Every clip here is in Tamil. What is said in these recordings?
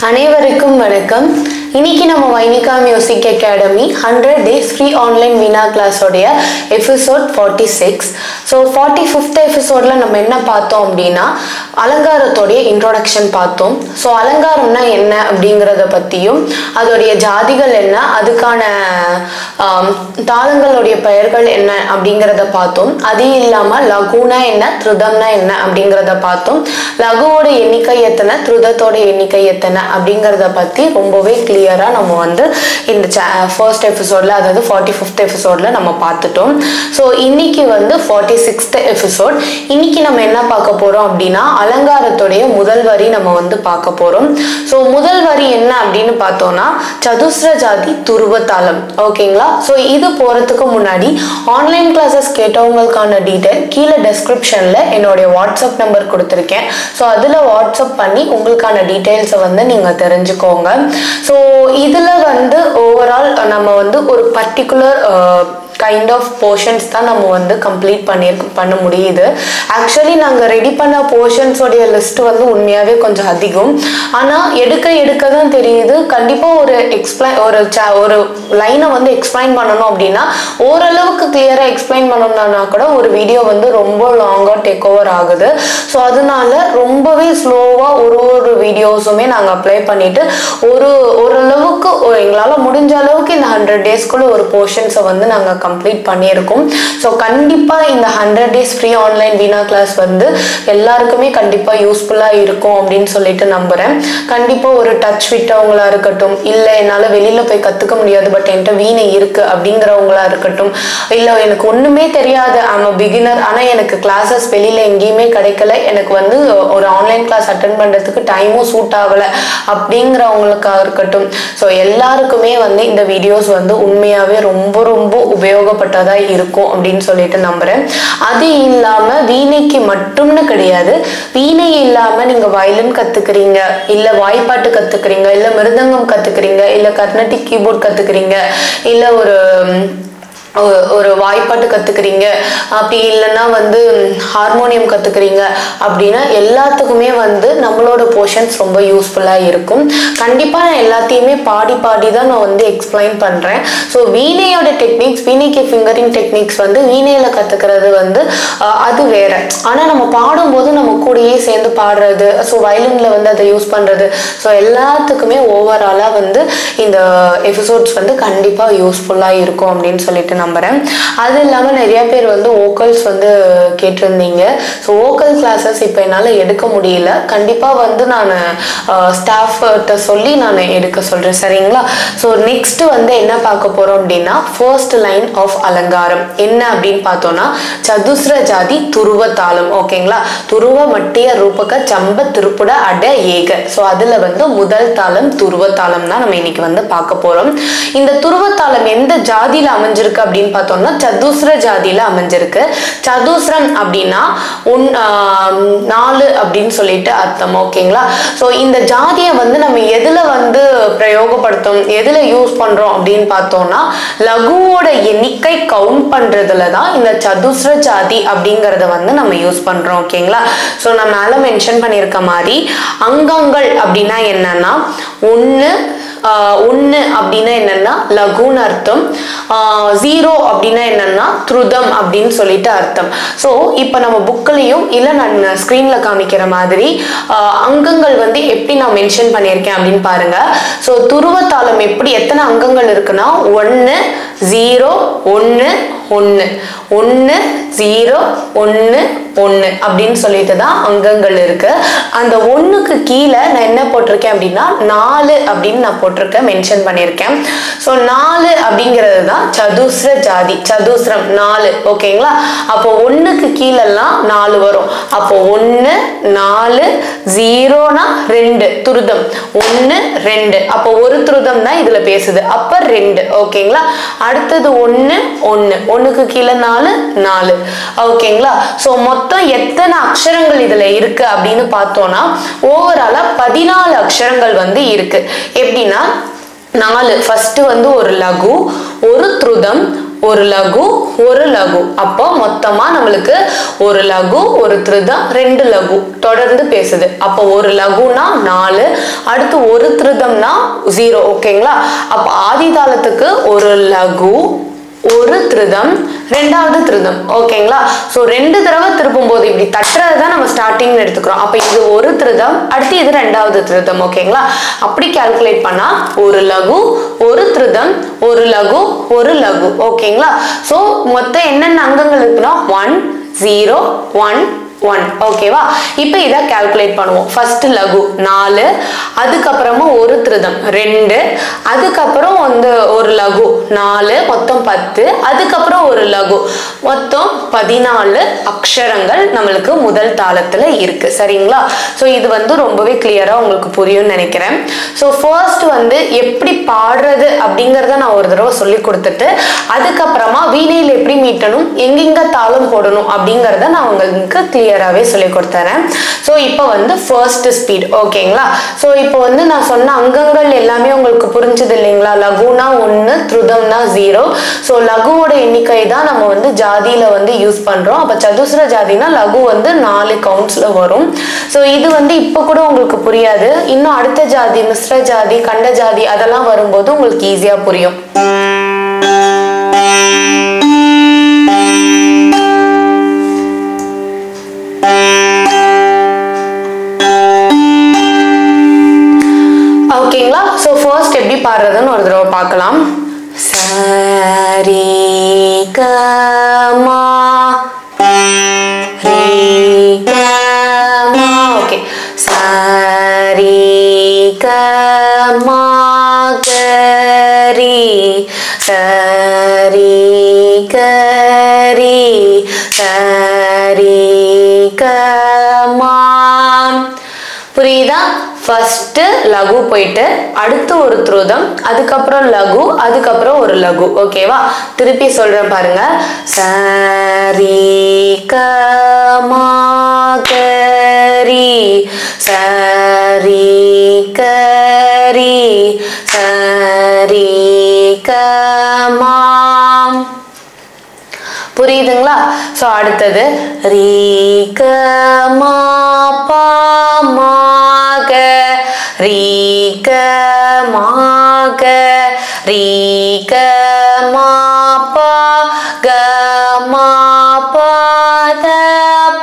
அனைவருக்கும் வணக்கம். இன்னைக்கு நம்ம Vainika music academy 100 days free online veena class உடைய எபிசோட் 46. ஸோ 45th எபிசோட்ல நம்ம என்ன பார்த்தோம் அப்படின்னா அலங்காரத்தோடைய இன்ட்ரோடக்ஷன் பார்த்தோம். ஸோ அலங்காரம்னா என்ன அப்படிங்கிறத பற்றியும் அதோடைய ஜாதிகள் என்ன, அதுக்கான தாளங்களுடைய பெயர்கள் என்ன அப்படிங்கிறத பார்த்தோம். அது இல்லாமல் லகுனா என்ன, திருதம்னா என்ன அப்படிங்கிறத பார்த்தோம். லகுவோட எண்ணிக்கை எத்தனை, திருதத்தோட எண்ணிக்கை எத்தனை அப்படிங்கிறத பற்றி ரொம்பவே கிளியராக நம்ம வந்து இந்த ஃபர்ஸ்ட் எபிசோடில், அதாவது 45th எபிசோடில் நம்ம பார்த்துட்டோம். ஸோ இன்னைக்கு வந்து 46th எபிசோட். இன்னைக்கு நம்ம என்ன பார்க்க போகிறோம் அப்படின்னா அலங்காரத்துடைய முதல் வரி நம்ம வந்து பார்க்க போகிறோம். ஸோ முதல் வரி என்ன அப்படின்னு பார்த்தோம்னா சதுஸ்ர ஜாதி துருவ தாளம். ஓகேங்களா? ஸோ இது போகிறதுக்கு முன்னாடி ஆன்லைன் கிளாஸஸ் கேட்டவங்களுக்கான டீட்டெயில் கீழே டெஸ்கிரிப்ஷனில் என்னுடைய வாட்ஸ்அப் நம்பர் கொடுத்துருக்கேன். ஸோ அதில் வாட்ஸ்அப் பண்ணி உங்களுக்கான டீட்டெயில்ஸை வந்து நீங்கள் தெரிஞ்சுக்கோங்க. ஸோ இதில் வந்து ஓவரால் நம்ம வந்து ஒரு பர்டிகுலர் கைண்ட் ஆஃப் போர்ஷன்ஸ் தான் நம்ம வந்து கம்ப்ளீட் பண்ண முடியுது. ஆக்சுவலி நாங்கள் ரெடி பண்ண போர்ஷன்ஸோடைய லிஸ்ட் வந்து உண்மையாகவே கொஞ்சம் அதிகம். ஆனால் எடுக்க தான் தெரியுது. கண்டிப்பாக ஒரு லைனை வந்து எக்ஸ்பிளைன் பண்ணணும் அப்படின்னா ஓரளவுக்கு கிளியராக எக்ஸ்பிளைன் பண்ணணும்னா கூட ஒரு வீடியோ வந்து ரொம்ப லாங்காக டேக் ஓவர் ஆகுது. ஸோ அதனால ரொம்பவே ஸ்லோவாக ஒரு வீடியோஸுமே நாங்கள் அப்ளை பண்ணிட்டு ஓரளவுக்கு எங்களால் முடிஞ்ச அளவுக்கு இந்த 100 daysக்குள்ள ஒரு போர்ஷன்ஸை வந்து நாங்கள் கம்ப்ளீட் பண்ணியிருக்கோம். ஸோ கண்டிப்பாக இந்த 100 days free online veena class வந்து எல்லாருக்குமே கண்டிப்பாக யூஸ்ஃபுல்லாக இருக்கும் அப்படின்னு சொல்லிட்டு நம்புகிறேன். கண்டிப்பாக ஒரு டச் விட்டவங்களா இருக்கட்டும், இல்லை என்னால் வெளியில் போய் கற்றுக்க முடியாது பட் என்கிட்ட வீணை இருக்குது அப்படிங்கிறவங்களா இருக்கட்டும், இல்லை எனக்கு ஒன்றுமே தெரியாது, ஐம் அ பிகினர், ஆனால் எனக்கு கிளாஸஸ் வெளியில் எங்கேயுமே கிடைக்கல, எனக்கு வந்து ஒரு ஆன்லைன் கிளாஸ் அட்டென்ட் பண்ணுறதுக்கு டைமும் சூட் ஆகலை அப்படிங்கிறவங்களுக்காக இருக்கட்டும். ஸோ எல்லாருக்குமே வந்து இந்த வீடியோஸ் வந்து உண்மையாகவே ரொம்ப உபயோகப்பட்டதா இருக்கும் அப்படின்னு சொல்லிட்டு நம்புறேன். அது இல்லாம வீணைக்கு மட்டும்னு கிடையாது, வீணை இல்லாம நீங்க வயலின் கத்துக்கிறீங்க, இல்ல வாய்ப்பாட்டு கத்துக்கிறீங்க, இல்ல மிருதங்கம் கத்துக்கிறீங்க, இல்ல கர்நாடிக் கீபோர்ட் கத்துக்கிறீங்க, இல்ல ஒரு வாய்ப்பாட்டு கற்றுக்குறீங்க, அப்படி இல்லைன்னா வந்து ஹார்மோனியம் கற்றுக்குறீங்க அப்படின்னா எல்லாத்துக்குமே வந்து நம்மளோட போர்ஷன்ஸ் ரொம்ப யூஸ்ஃபுல்லாக இருக்கும். கண்டிப்பாக நான் எல்லாத்தையுமே பாடி தான் நான் வந்து எக்ஸ்பிளைன் பண்ணுறேன். ஸோ வீணையோட டெக்னிக்ஸ், வீணைக்கு ஃபிங்கரிங் டெக்னிக்ஸ் வந்து வீணையில் கற்றுக்கிறது வந்து அது வேறு. ஆனால் நம்ம பாடும்போது நம்ம கூடயே சேர்ந்து பாடுறது, ஸோ வயலினில் வந்து அதை யூஸ் பண்ணுறது, ஸோ எல்லாத்துக்குமே ஓவராலாக வந்து இந்த எபிசோட்ஸ் வந்து கண்டிப்பாக யூஸ்ஃபுல்லாக இருக்கும் அப்படின்னு சொல்லிட்டு நம்புறேன். அது இல்லாமல் நிறைய பேர் வந்து வோக்கல்ஸ் வந்து கேட்டிருந்தீங்க. ஸோ வோக்கல் கிளாஸஸ் இப்போ என்னால் எடுக்க முடியல. கண்டிப்பாக வந்து நான் ஸ்டாஃப்கிட்ட சொல்லி நான் எடுக்க சொல்கிறேன், சரிங்களா? ஸோ நெக்ஸ்ட் வந்து என்ன பார்க்க போகிறோம் அப்படின்னா ஃபர்ஸ்ட் லைன் ஆஃப் அலங்காரம் என்ன அப்படின்னு பார்த்தோம்னா சதுஸ்ர ஜாதி துருவ தாளம். ஓகேங்களா? துருவ மட்டிய ரூபக சம்ப திருப்புட அட ஏக. ஸோ அதில் வந்து முதல் தாளம் துருவ தாளம் தான் நம்ம இன்னைக்கு வந்து பார்க்க போகிறோம். இந்த துருவ தாளம் எந்த ஜாதியில் அமைஞ்சிருக்கு அப்படின்னு பார்த்தோம்னா சதுஸ்ர ஜாதியில அமைஞ்சிருக்கு. சதுஸ்ரம் அப்படின்னா 4 அப்படின்னு சொல்லிட்டு அர்த்தம். ஓகேங்களா? ஸோ இந்த ஜாதியை வந்து நம்ம எதுல வந்து பிரயோகப்படுத்தும், எதுல யூஸ் பண்றோம் அப்படின்னு பார்த்தோம்னா லகுவோட எண்ணிக்கை கவுண்ட் பண்றதுல தான் இந்த சதுஸ்ர ஜாதி அப்படிங்கறத வந்து நம்ம யூஸ் பண்றோம். ஓகேங்களா? ஸோ நான் மேல மென்ஷன் பண்ணியிருக்க மாதிரி அங்கங்கள் அப்படின்னா என்னன்னா 1 அப்படின்னா என்னன்னா லகுன்னு அர்த்தம், 0 அப்படின்னா என்னன்னா திருதம் அப்படின்னு சொல்லிட்டு அர்த்தம். ஸோ இப்போ நம்ம புக்லையும் இல்லை நான் ஸ்க்ரீன்ல காமிக்கிற மாதிரி அங்கங்கள் வந்து எப்படி நான் மென்ஷன் பண்ணியிருக்கேன் அப்படின்னு பாருங்க. ஸோ துருவத்தாளம் எப்படி எத்தனை அங்கங்கள் இருக்குன்னா 1 0 1 1 1 0 1 1 அப்படின்னு சொல்லிட்டு தான் அங்கங்கள் இருக்கு. அந்த 1க்கு கீழே நான் என்ன போட்டிருக்கேன் அப்படின்னா 4 அப்படின்னு நான் போட்டிருக்கேன், மென்ஷன் பண்ணியிருக்கேன். ஸோ 4 அப்படிங்கிறது தான் சதுஸ்ர ஜாதி, சதுஸ்ரம் 4. ஓகேங்களா? அப்போ 1க்கு கீழெல்லாம் 4 வரும். அப்போ 1 4 0னா 2 துருதம், 1 2, அப்போ ஒரு துருதம் தான் இதுல பேசுது, அப்ப 2. ஓகேங்களா? அடுத்தது 1 1, 1க்கு கீழே 4 4. ஓகேங்களா? ஸோ மொத்தம் எத்தனை அக்ஷரங்கள் இதுல இருக்கு அப்படின்னு பார்த்தோம்னா ஓவராலா 14 அக்ஷரங்கள் வந்து இருக்கு. எப்படின்னா 4 ஃபர்ஸ்ட் வந்து ஒரு லகு, ஒரு திருதம், ஒரு லகு ஒரு லகு. அப்போ மொத்தமா நம்மளுக்கு ஒரு லகு ஒரு திருதம் 2 லகு தொடர்ந்து பேசுது. அப்போ ஒரு லகுனா 4, அடுத்து ஒரு திருதம்னா 0. ஓகேங்களா? அப்போ ஆதி தாளத்துக்கு ஒரு லகு ஒரு திருதம் ரெண்டாவது திருதம். ஓகேங்களா? சோ 2 தடவை திருப்பும் போது இப்படி தட்டுறதுதான் நம்ம ஸ்டார்டிங் எடுத்துக்கிறோம். அப்ப இது ஒரு திருதம், அடுத்து இது ரெண்டாவது திருதம். ஓகேங்களா? அப்படி கால்குலேட் பண்ணா ஒரு லகு ஒரு திருதம் ஒரு லகு ஒரு லகு. ஓகேங்களா? சோ மொத்தம் என்னென்ன அங்கங்கள் இருக்குன்னா 1 0 1 1. ஓகேவா? இப்போ இதை கால்குலேட் பண்ணுவோம். ஃபர்ஸ்ட் லகு 4, அதுக்கப்புறமா ஒரு திருதம் 2, அதுக்கப்புறம் வந்து ஒரு லகு 4, மொத்தம் 10, அதுக்கப்புறம் ஒரு லகு, மொத்தம் 14 அக்ஷரங்கள் நம்மளுக்கு முதல் தாளத்துல இருக்கு. சரிங்களா? ஸோ இது வந்து ரொம்பவே கிளியரா உங்களுக்கு புரியும்னு நினைக்கிறேன். ஸோ ஃபர்ஸ்ட் வந்து எப்படி பாடுறது அப்படிங்கிறத நான் ஒரு தடவை சொல்லி கொடுத்துட்டு அதுக்கப்புறமா வீணையில் எப்படி மீட்டணும், எங்கெங்க தாளம் போடணும் அப்படிங்கிறத நான் உங்களுக்கு கிளியராகவே சொல்லி கொடுத்துறேன். ஸோ இப்போ வந்து ஃபர்ஸ்ட் ஸ்பீட். ஓகேங்களா? ஸோ இப்போ வந்து நான் சொன்ன அங்கங்கள் எல்லாமே உங்களுக்கு புரிஞ்சது இல்லைங்களா? லகுனா 1, திருதம்னா 0. ஸோ லகுவோட எண்ணிக்கை தான் நம்ம வந்து ஜாதியில வந்து யூஸ் பண்றோம். அப்போ சதுஸ்ர ஜாதினா லகு வந்து 4 கவுண்ட்ஸ்ல வரும். ஸோ இது வந்து இப்போ கூட உங்களுக்கு புரியாது. இன்னும் அடுத்த ஜாதி மிஸ்ர ஜாதி கண்ட ஜாதி அதெல்லாம் வரும்போது உங்களுக்கு ஈஸியா புரியும். ஓகேங்களா? சோ ஃபர்ஸ்ட் எப்படி பாடுறதுன்னு ஒரு தடவை பார்க்கலாம். சரி க மா ரே க மா. ஓகே. சரி க மா க ரே சரி க ரே சரி க மா. புரியுதா? ஃபர்ஸ்ட் லகு போயிட்டு அடுத்து ஒரு திருதம், அதுக்கப்புறம் லகு, அதுக்கப்புறம் ஒரு லகு. ஓகேவா? திருப்பி சொல்றேன் பாருங்க. சரி க மா க ரே சரி க ரே சரி க மா. புரியுதுங்களா? சோ அடுத்தது ரீ க மா பா மா க ரீ க மா க ரீ க மா பா க மா பா த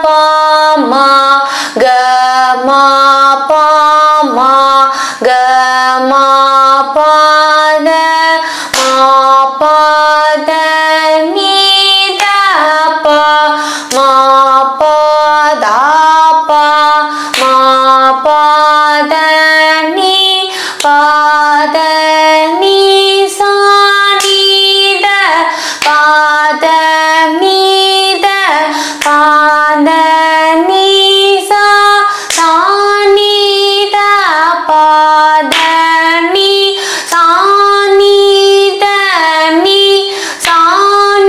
பா மா க மா பா மா க மா பா த மா பா த நீ மா பா தா பா மா பா த நீ பா த நீ சா நீ த பா த நீ த பா த நீ சா சா நீ த பா த நீ சா நீ த நீ சா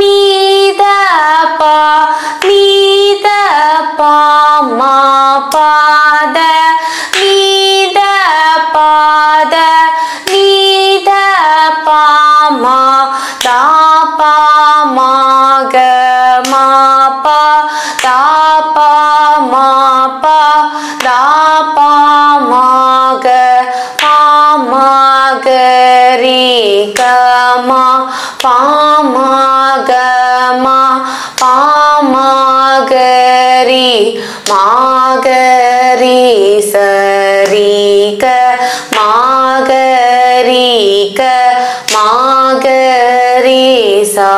நீ த பா நீ த பா மா பா த நீ த பா த நீ த பா மா தா பா மா க மா பா தா பா மா பா தா பா மா க பா மா க ரே க மா பா மா க மா பா மா க ரே மா க ரே சரி க மா க ரே க மா க ரே சா.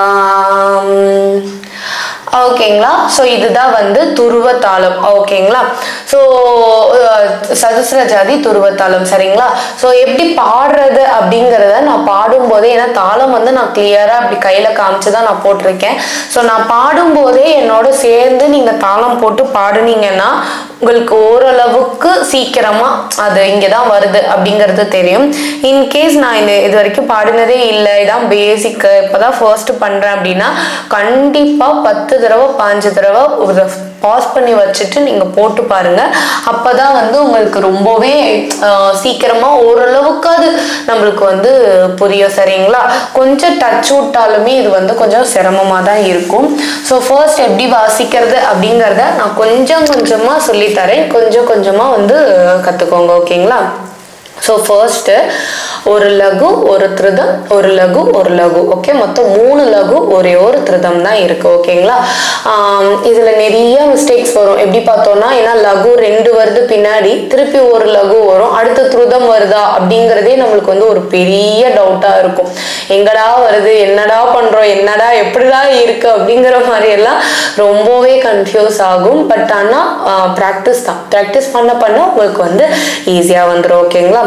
ஓகேங்களா? ஸோ இதுதான் வந்து துருவ தாளம். ஓகேங்களா? ஸோ சதுஸ்ர ஜாதி துருவ தாளம். சரிங்களா? ஸோ எப்படி பாடுறது அப்படிங்கிறத நான் பாடும்போதே, ஏன்னா தாளம் வந்து நான் கிளியரா அப்படி கையில காமிச்சு தான் நான் போட்டிருக்கேன். ஸோ நான் பாடும்போதே என்னோட சேர்ந்து நீங்க தாளம் போட்டு பாடுனீங்கன்னா உங்களுக்கு ஓரளவுக்கு சீக்கிரமா அது இங்கதான் வருது அப்படிங்கிறது தெரியும். இன்கேஸ் நான் இது வரைக்கும் பாடினதே இல்லை, இதான் பேசிக், இப்பதான் ஃபர்ஸ்ட் பண்றேன் அப்படின்னா கண்டிப்பா 10 தடவை 5 தடவை ஒரு பாஸ் பண்ணி வச்சுட்டு நீங்கள் போட்டு பாருங்கள். அப்போ தான் வந்து உங்களுக்கு ரொம்பவே சீக்கிரமாக ஓரளவுக்கு அது நம்மளுக்கு வந்து புரியும். சரிங்களா? கொஞ்சம் டச் விட்டாலுமே இது வந்து கொஞ்சம் சிரமமாக தான் இருக்கும். ஸோ ஃபர்ஸ்ட் எப்படி வாசிக்கிறது அப்படிங்கிறத நான் கொஞ்சம் கொஞ்சமாக சொல்லித்தரேன். கொஞ்சம் கொஞ்சமாக வந்து கற்றுக்கோங்க. ஓகேங்களா? ஸோ ஃபர்ஸ்ட்டு ஒரு லகு ஒரு திருதம், ஒரு லகு ஒரு லகு. ஓகே, மொத்தம் 3 லகு ஒரே ஒரு திருதம் தான் இருக்குது. ஓகேங்களா? இதில் நிறைய மிஸ்டேக்ஸ் வரும். எப்படி பார்த்தோம்னா, ஏன்னா லகு 2 வருது, பின்னாடி திருப்பி ஒரு லகு வரும், அடுத்து திருதம் வருதா அப்படிங்கிறதே நம்மளுக்கு வந்து ஒரு பெரிய டவுட்டாக இருக்கும். எங்கடா வருது, என்னடா பண்ணுறோம், என்னடா எப்படிடா இருக்குது அப்படிங்கிற மாதிரி எல்லாம் ரொம்பவே கன்ஃபியூஸ் ஆகும். பட் ஆனால் ப்ராக்டிஸ் தான். ப்ராக்டிஸ் பண்ண பண்ண உங்களுக்கு வந்து ஈஸியாக வந்துடும். ஓகேங்களா?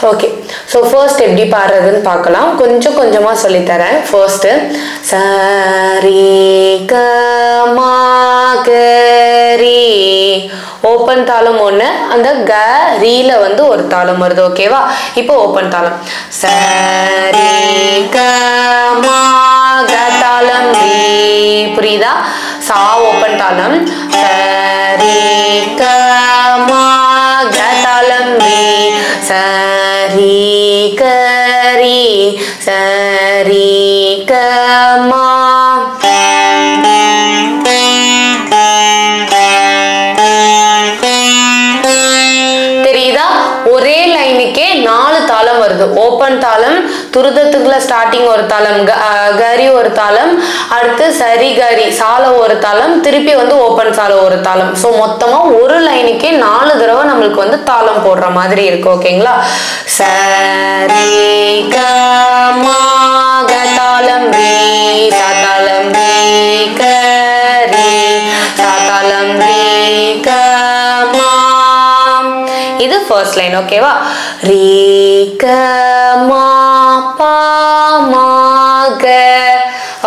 ஓகே, ஸோ ஃபர்ஸ்ட் எப்படி பாடுறதுன்னு பார்க்கலாம். கொஞ்சம் கொஞ்சமாக சொல்லித்தரேன். ஃபர்ஸ்ட்டு சரி க மா க ரீ, ஓப்பன் தாளம் ஒன்று, அந்த க ரீல வந்து ஒரு தாளம் வருது. ஓகேவா? இப்போ ஓப்பன் தாளம் சரி க மா க தாளம் ரீ, புரியுதா? சா ஓப்பன் தாளம், சரி க மா க தாளம் ரீ, சரி கரி சரி கமா. தெரியுதா? ஒரே லைனுக்கே 4 தாளம் வருது. ஓப்பன் தாளம், துருதத்துக்குள்ள ஸ்டார்டிங் ஒரு தாளம், கரி ஒரு தாளம், அடுத்து சரி கரி சால ஒரு தாளம், திருப்பி வந்து ஓப்பன் சால ஒரு தாளம். ஸோ மொத்தமாக ஒரு லைனுக்கே 4 தடவை நம்மளுக்கு வந்து தாளம் போடுற மாதிரி இருக்கு. ஓகேங்களா? சரி கமா க தாளம் ரீ சா தாளம் ரீ கரி சா தாளம் ரீ கமா. இது ஃபர்ஸ்ட் லைன். ஓகேவா? ரீ க மா பா மா க.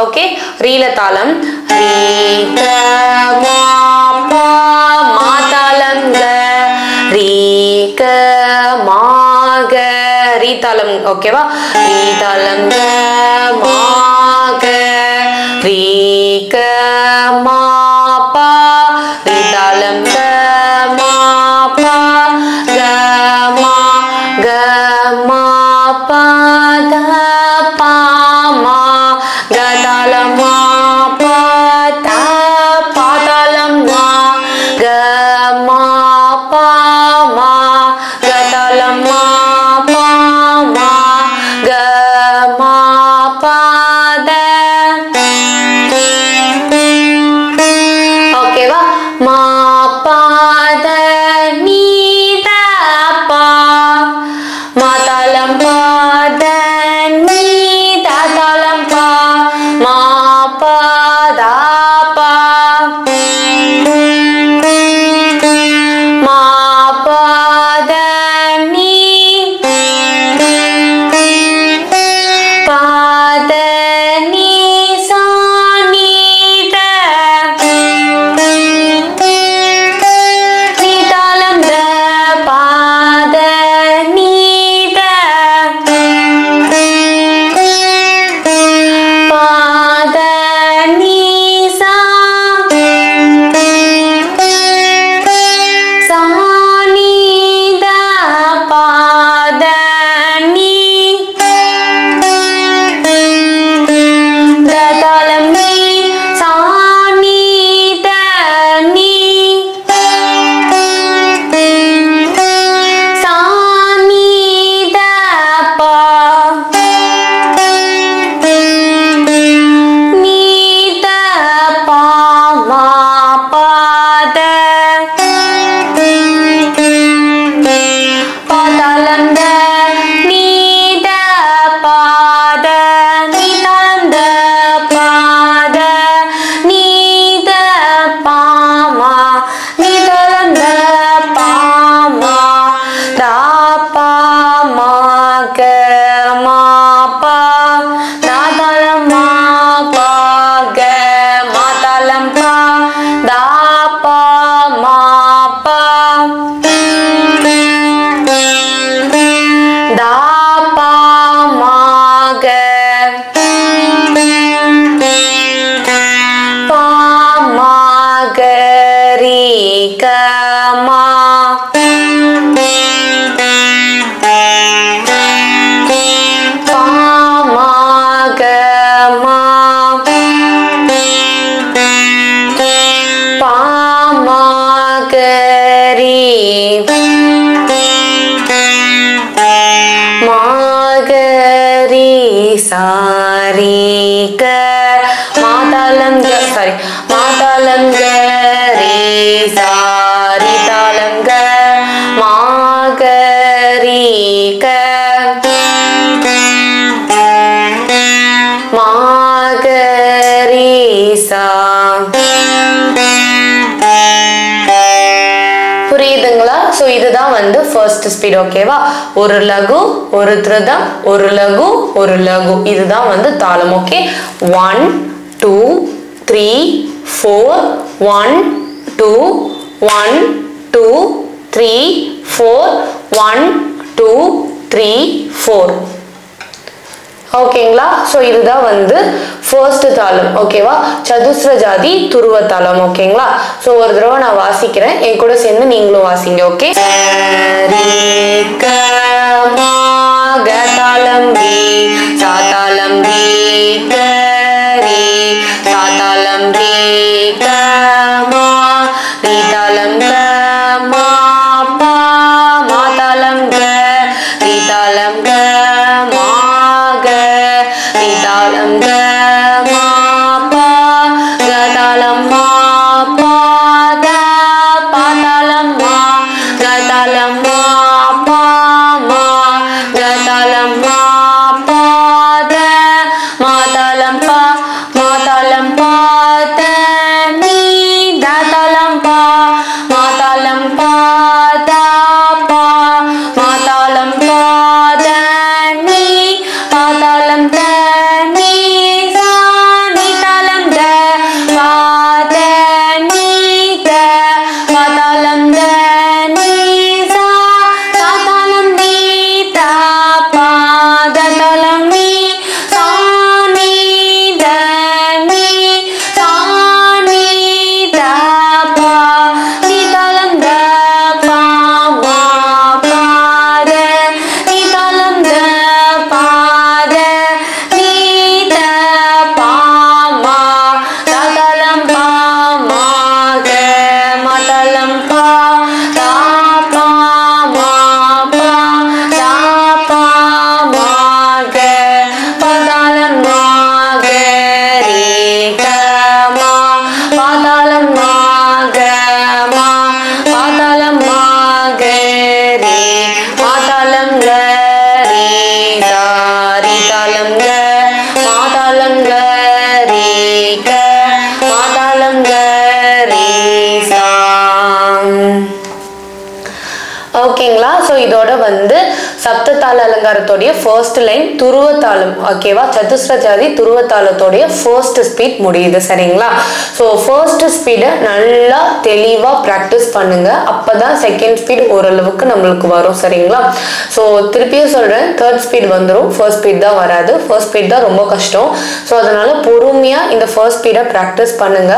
ஓகே, ரீல தாளம், ரீ க மா பா மா தாளம் க, ரீ க மா க ரீ தாளம். ஓகேவா? ரீ தாளம் க மா க, ரீ க மா பா, ரீ தாளம் க மா பா க மா க மா பா த பா மா க தாளம் மா பா த பா தாளம் மா க மா பா மா க தாளம் மா பா மா க மா பா சாரி க மாதாளம் க சாரி மாதாளம் க ரே சாரி தாளம் க மாகரி க மாகரி சா. புரியுதுங்களா? ஸோ இதுதான் வந்து ஃபர்ஸ்ட் ஸ்பீட். ஓகேவா? ஒரு லகு ஒரு திருதம் ஒரு லகு ஒரு லகு, இதுதான் வந்து தாளம். ஓகே, 1 2 3 4 1 2 1 2 3 4 1 2 3 4. ஓகேங்களா? ஸோ இதுதான் வந்து ஃபர்ஸ்ட் தாளம். ஓகேவா? சதுஸ்ர ஜாதி துருவ தாளம். ஓகேங்களா? ஸோ ஒரு தடவை நான் வாசிக்கிறேன், என் கூட சேர்ந்து நீங்களும் வாசிங்க. ஓகே, தாளம் பி சாதாளம் பி கரி சாதாளம் பி கமா ரீதாளம் கமா பா மாதாளம் க ரீதாளம் க தாளம் க மா பா கதாளம் மா பா த பாதாளம் மா கதாளம் மா பா மா கதாளம் மா பா த மாதாளம் பா மாதாளம் பா த நீ தாதாளம் பா மாதாளம் பா த பா மாதாளம் பா த நீ பாதாளம் த ஓகேங்களா? ஸோ இதோட வந்து சப்ததாள அலங்காரத்தோடைய ஃபர்ஸ்ட் லைன் துருவ தாளம். ஓகேவா? சதுஸ்ர ஜாதி துருவ தாளத்தோடைய ஃபர்ஸ்ட் ஸ்பீட் முடியுது. சரிங்களா? ஸோ ஃபர்ஸ்ட் ஸ்பீடை நல்லா தெளிவாக ப்ராக்டிஸ் பண்ணுங்க, அப்பதான் செகண்ட் ஸ்பீட் ஓரளவுக்கு நம்மளுக்கு வரும். சரிங்களா? ஸோ திருப்பியும் சொல்றேன், தேர்ட் ஸ்பீட் வந்துடும், ஃபர்ஸ்ட் ஸ்பீட் தான் வராது. ஃபர்ஸ்ட் ஸ்பீட் தான் ரொம்ப கஷ்டம். ஸோ அதனால பொறுமையா இந்த ஃபர்ஸ்ட் ஸ்பீடை ப்ராக்டிஸ் பண்ணுங்க.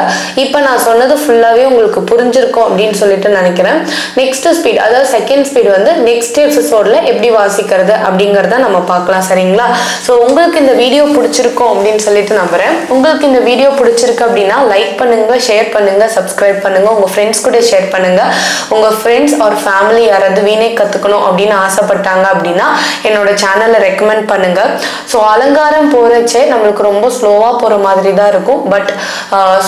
இப்போ நான் சொன்னது ஃபுல்லாவே உங்களுக்கு புரிஞ்சிருக்கும் அப்படின்னு சொல்லிட்டு நினைக்கிறேன். நெக்ஸ்ட் ஸ்பீட், அதாவது செகண்ட் ஸ்பீட் வந்து நெக்ஸ்ட் எபிசோட்ல எப்படி வாசிக்கிறது அப்படிங்கறத நம்ம பார்க்கலாம். சரிங்களா? ஸோ உங்களுக்கு இந்த வீடியோ பிடிச்சிருக்கும் அப்படின்னு சொல்லிட்டு நம்புறேன். உங்களுக்கு இந்த வீடியோ பிடிச்சிருக்கு அப்படின்னா லைக் பண்ணுங்க, ஷேர் பண்ணுங்க, சப்ஸ்கிரைப் பண்ணுங்க, உங்க ஃப்ரெண்ட்ஸ் கூட ஷேர் பண்ணுங்க. உங்க ஃப்ரெண்ட்ஸ் ஆர் ஃபேமிலி யாராவது வீணை கத்துக்கணும் அப்படின்னு ஆசைப்பட்டாங்க அப்படின்னா என்னோட சேனலை ரெக்கமெண்ட் பண்ணுங்க. ஸோ அலங்காரம் போறச்சே நம்மளுக்கு ரொம்ப ஸ்லோவா போற மாதிரி தான் இருக்கும், but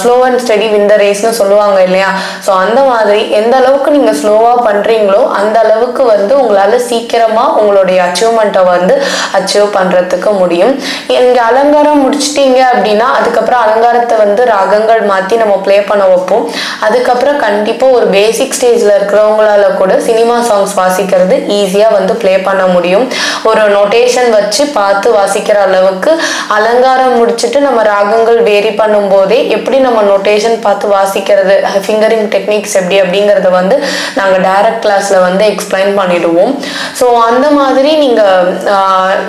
slow and steady win the ரேஸ்னு சொல்லுவாங்க இல்லையா? ஸோ அந்த மாதிரி எந்த அளவுக்கு நீங்க ஸ்லோவா பண்றீங்களோ அந்த அளவுக்கு வந்து உங்களால சீக்கிரமா உங்களுடைய அச்சீவ்மெண்ட்டை வந்து அச்சீவ் பண்றதுக்கு முடியும். இங்க அலங்காரம் முடிச்சிட்டீங்க அப்படின்னா அதுக்கப்புறம் அலங்காரத்தை வந்து ராகங்கள் மாத்தி நம்ம பிளே பண்ண வைப்போம். அதுக்கப்புறம் கண்டிப்பா ஒரு பேசிக் ஸ்டேஜ்ல இருக்கிறவங்களால கூட சினிமா சாங்ஸ் வாசிக்கிறது ஈஸியா வந்து பிளே பண்ண முடியும். ஒரு நோட்டேஷன் வச்சு பார்த்து வாசிக்கிற அளவுக்கு அலங்காரம் முடிச்சுட்டு நம்ம ராகங்கள் வேரி பண்ணும் போதே எப்படி நம்ம நோட்டேஷன் பார்த்து வாசிக்கிறது, ஃபிங்கரிங் டெக்னிக்ஸ் எப்படி அப்படிங்கறத வந்து நாங்க டைரக்ட் கிளாஸ்ல வந்து எக்ஸ்பிளைன் பண்ணிடுவோம். ஸோ அந்த மாதிரி நீங்க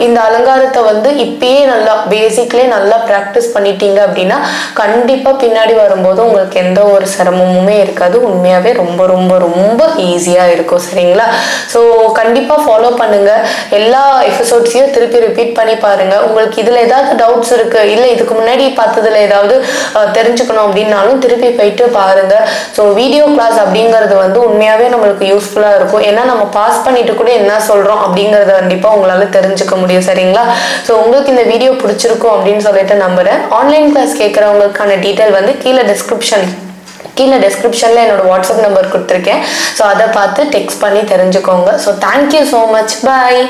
இந்த அலங்காரத்தை வந்து இப்பயே நல்லா பேசிக்லேயே நல்லா ப்ராக்டிஸ் பண்ணிட்டீங்க அப்படின்னா கண்டிப்பா பின்னாடி வரும்போது உங்களுக்கு எந்த ஒரு சிரமமுமே இருக்காது. உண்மையாவே ரொம்ப ரொம்ப ரொம்ப ஈஸியா இருக்கும். சரிங்களா? ஸோ கண்டிப்பா ஃபாலோ பண்ணுங்க. எல்லா எபிசோட்ஸையும் திருப்பி ரிப்பீட் பண்ணி பாருங்க. உங்களுக்கு இதுல ஏதாவது டவுட்ஸ் இருக்கு, இல்லை இதுக்கு முன்னாடி பார்த்ததுல ஏதாவது தெரிஞ்சுக்கணும் அப்படின்னாலும் திருப்பி போயிட்டு பாருங்க. ஸோ வீடியோ கிளாஸ் அப்படிங்கிறது வந்து உண்மையாவே நம்மளுக்கு யூஸ்ஃபுல்லா இருக்கும். ஏன்னா நம்ம பாஸ் பண்ணிட்டு கூட என்ன சொல்றோம் அப்படிங்கறத கண்டிப்பா உங்களால தெரிஞ்சுக்க முடியும். சரிங்களா? ஸோ உங்களுக்கு இந்த வீடியோ பிடிச்சிருக்கும் அப்படின்னு சொல்லிட்டு நம்புறேன். ஆன்லைன் கிளாஸ் கேட்கறவங்களுக்கான டீட்டெயில் வந்து கீழே டிஸ்கிரிப்ஷன்ல என்னோட வாட்ஸ்அப் நம்பர் கொடுத்துருக்கேன். ஸோ அதை பார்த்து டெக்ஸ்ட் பண்ணி தெரிஞ்சுக்கோங்க. So thank you so much. பாய்.